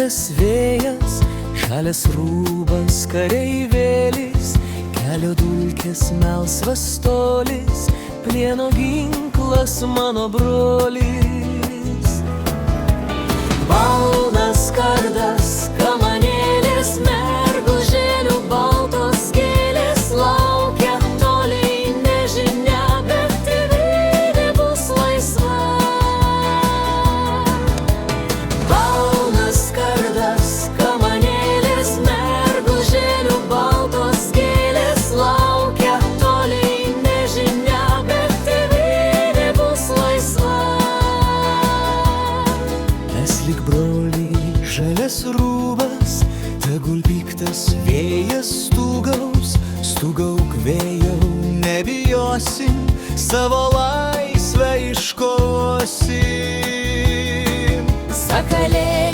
piktas vėjas, žalias rūbas kareivėlis, kelio dulkės melsvas tolis, plieno ginklas mano brolis. Balnas kardas, kamanėlis, mergužėlių baltos gėlės laukia toliai nežinia, bet tėvynė bus laisva. Balnas kardas, kamanėlis, mergužėlių baltos gėlės laukia toliai nežinia, bet tėvynė bus laisva. Mes lyg broliai, žalias rūbas, tegul piktas vėjas stūgaus, stūgauk vėjau, nebijosim, savo laisvę iškovosim. Sakalė